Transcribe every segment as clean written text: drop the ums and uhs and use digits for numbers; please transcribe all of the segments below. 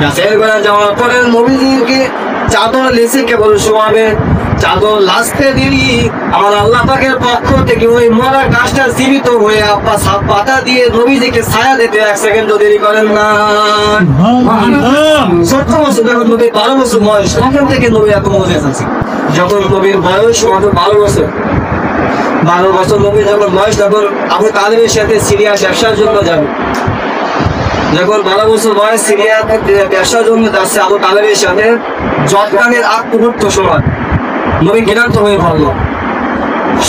গাছের গোড়া যাওয়ার পরে নবীজিকে চাদর লেসে কেবল শোয়াবে, চাদর লাস্টে দিলি আমার আল্লাহ পাকের পক্ষ থেকে ওই মরা গাছটা জীবিত হয়ে পাতা দিয়ে নবীজিকে ছায়া দিতে 1 সেকেন্ড দেরি করেন না। 17 বছর যখন নবী 12 বছর বয়স, তখন থেকে নবী এত মজে আছে। যখন নবীর বয়স মাত্র 12 বছর, 12 বছর নবী যখন বয়স, তখন আবু তালেবের সাথে সিরিয়া ব্যবসার জন্য যাবে। যখন 12 বছর বয়স সিরিয়া ব্যবসার জন্য যাচ্ছে আবু তালেবের সাথে, জটকানের আগ মুহূর্ত সময় নবী ক্লান্ত হয়ে পড়ল,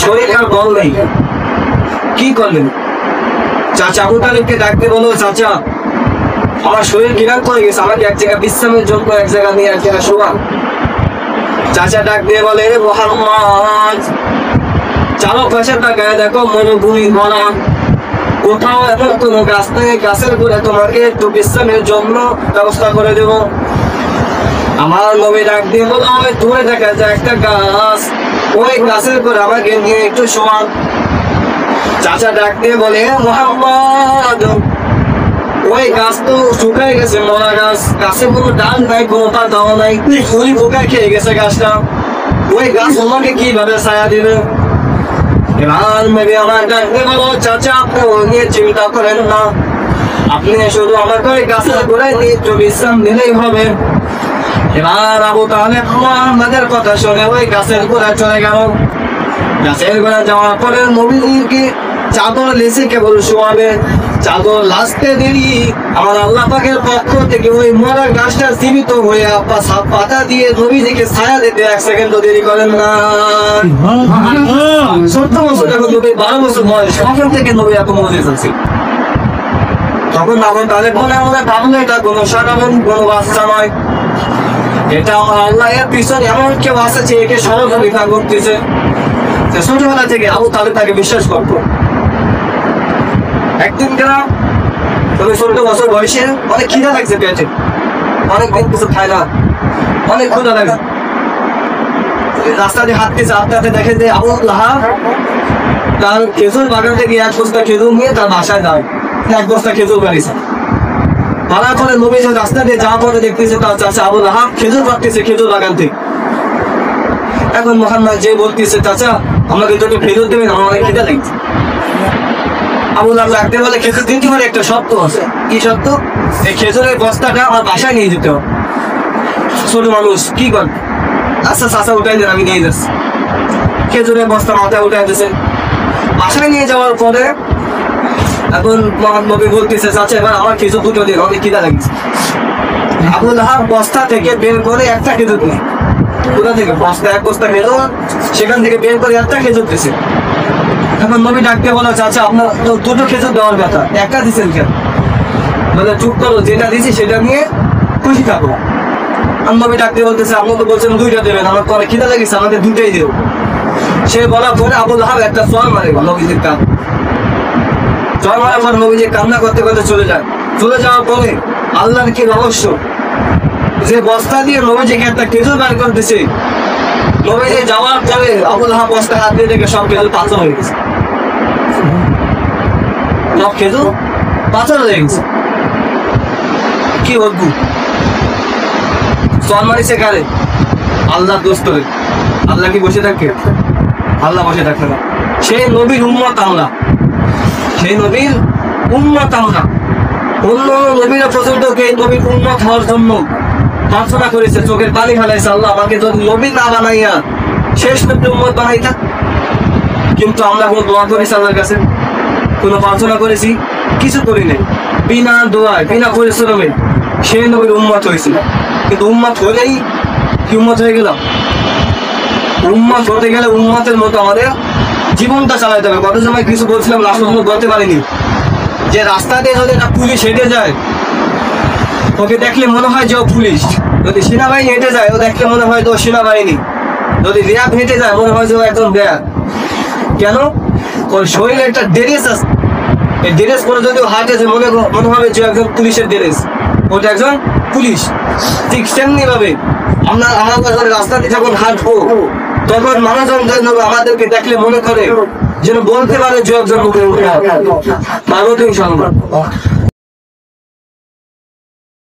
শরীর আর বল নেই। কি করলেন? চাচা আবু তালেবকে ডাকতে বলো, চাচা আমার শরীর ক্লান্ত হয়ে গেছে, আমাকে এক জায়গায় বিশ্রামের জন্য এক জায়গা নিয়ে এক জায়গায় শোয়া। চাচা ডাক দিয়ে বলে, মুহাম্মদ চালক ভাষাটা গায়ে দেখো মরুভূমি ভরা, কোথাও এমন কোন গাছ নেই গাছের গোড়ায় তোমাকে একটু বিশ্রামের জন্য ব্যবস্থা করে দেব। আমার নবী ডাক দিয়ে বলো, দূরে দেখা যায় একটা গাছ, ওই গাছের গোড়ায় আমাকে নিয়ে একটু শোয়ান। চাচা ডাক দিয়ে বলে, মুহাম্মদ ওই গাছ তো শুকায় গেছে, মরা গাছ, গাছে কোনো ডাল নাই, কোনো পাতাও নাই, ফুলি পোকা খেয়ে গেছে গাছটা, ওই গাছ আমাকে কিভাবে ছায়া দিবে? এবার নবী আমার ডাক দিয়ে বলো, চাচা আপনি ও নিয়ে চিন্তা করেন না, আপনি শুধু আমাকে ওই গাছের গোড়ায় নিয়ে একটু বিশ্রাম দিলেই হবে। এবার আবু তালেব মুহাম্মাদের কথা শুনে ওই গাছের গোড়ায় চলে গেল। গাছের গোড়ায় যাওয়ার পরে নবীজিকে চাদর লেসে কেবল শোয়াবে, চাদর লাস্টে দিলি আমার আল্লাহ পাকের পক্ষ থেকে ওই মরা গাছটা জীবিত হয়ে পাতা দিয়ে নবীজিকে ছায়া দিতে 1 সেকেন্ড দেরি করেন না। 17 বছর যখন নবী 12 বছর বয়স, তখন থেকে নবী এত মজে আছে। তখন আবু তালেব বলে, আমরা ভাবলে এটা কোনো সাধারণ কোনো বাচ্চা নয়, এটা আমার আল্লাহ এর পিছনে এমন কেউ আছে যে একে সহযোগিতা করতেছে। ছোটবেলা থেকে আবু তালেব তাকে বিশ্বাস করতো। একদিন গেলাম, তবে 16 বছর বয়সে অনেক খিদা লাগছে পেটে, অনেকদিন কিছু খায় না, অনেক ক্ষুধা লাগে। রাস্তা দিয়ে হাঁটতেছে, হাঁটতে হাঁটতে দেখে যে আবু লাহাব তার খেজুর বাগান থেকে 1 বস্তা খেজুর নিয়ে তার বাসায় যায়, 1 বস্তা খেজুর বাড়িছে। পাড়ার পরে নবী যে রাস্তা দিয়ে যাওয়ার পরে দেখতেছে তার চাচা আবু লাহাব খেজুর পাড়তেছে খেজুর বাগান থেকে। এখন মুহাম্মদ যে বলতেছে, চাচা আমাকে দুটো খেজুর দেবেন, আমার অনেক খিদা লাগছে। আবু লাহাব ডাকতে বলে, খেজুর দিনটি মানে একটা শর্ত আছে। কি শর্ত? এই খেজুরের বস্তাটা আমার বাসায় নিয়ে যেতে হবে। ছোট মানুষ কি করবে? আচ্ছা চাচা উঠাই দেন, আমি নিয়ে যাচ্ছি। খেজুরের বস্তা মাথায় উঠাই দিয়েছে। বাসায় নিয়ে যাওয়ার পরে এখন নবী বলতেছে, চাচা এবার আমার খেজুর দুটো দিন, অনেক খিদা লাগছে। আবু লাহাব বস্তা থেকে বের করে একটা খেজুর দিয়েছে। কোথা থেকে? বস্তা 1 বস্তা খেজুর, সেখান থেকে বের করে একটা খেজুর দিয়েছে। এখন নবী ডাকতে বলো, চাচা আপনার তো দুটো খেজুর দেওয়ার কথা, একটা দিচ্ছেন কেন? বলে, চুপ করো, যেটা দিচ্ছি সেটা নিয়ে খুশি থাকো। নবী ডাকতে বলতেছে, আপনি তো বলছেন 2টা দেবেন, আমার পরে খিদা লেগেছে, আমাদের 2টাই দেব। সে বলার পরে আবু লাহাব একটা চড় মারে নবীজির কান, চড় মারার পর নবীজি কান্না করতে করতে চলে যায়। চলে যাওয়ার পরে আল্লাহর কি রহস্য, যে বস্তা দিয়ে নবীজিকে একটা খেজুর বার করতেছে, নবীজি যাওয়ার পরে আবু লাহাব বস্তা হাত দিয়ে দেখে সব খেজুর পাথর হয়ে গেছে, সব খেজুর পাথর হয়ে গেছে। কি অদ্ভুত! চল মারিছে কারে? আল্লাহ দোষ করে। আল্লাহ কি বসে থাকে? আল্লাহ বসে থাকে না। সেই নবীর উম্মত আমরা, সেই নবীর উম্মত আমরা। অন্য নবীরা পর্যন্ত এই নবীর উম্মত হওয়ার জন্য প্রার্থনা করেছে, চোখের পানি ফেলাইছে, আল্লাহ আমাকে যদি নবী না বানাইয়া শেষ নবীর উম্মত বানাইতা। কিন্তু আমরা কোনো দোয়া করেছি আল্লাহর কাছে? কোনো প্রার্থনা করেছি? কিছু করি নাই। বিনা দোয়ায় বিনা পরিশ্রমে সেই নবীর উম্মত হয়েছিল। কিন্তু উম্মত হলেই কি উম্মত হয়ে গেলাম? উম্মত হতে গেলে উম্মতের মতো আমাদের জীবনটা চালাইতে হবে। কত সময় কিছু বলছিলাম, রাস্তা বলতে পারিনি। যে রাস্তা দিয়ে যদি একটা পুলিশ হেঁটে যায়, ওকে দেখলে মনে হয় যে ও পুলিশ। যদি সেনাবাহিনী হেঁটে যায়, ও দেখলে মনে হয় যে ও সেনাবাহিনী। যদি র্যাব হেঁটে যায়, মনে হয় যে ও একজন র্যাব। কেন? ওর শরীরে একটা ড্রেস আছে, এই ড্রেস পরে যদি ও হাঁটে, মনে হবে যে একজন পুলিশের ড্রেস, ওটা একজন পুলিশ। ঠিক সেমনি ভাবে আমরা রাস্তা দিয়ে যখন হাঁটবো, তখন মানুষজন আমাদেরকে দেখলে মনে করে যেন বলতে পারে যে একজন পার্বতী ইনশাআল্লাহ।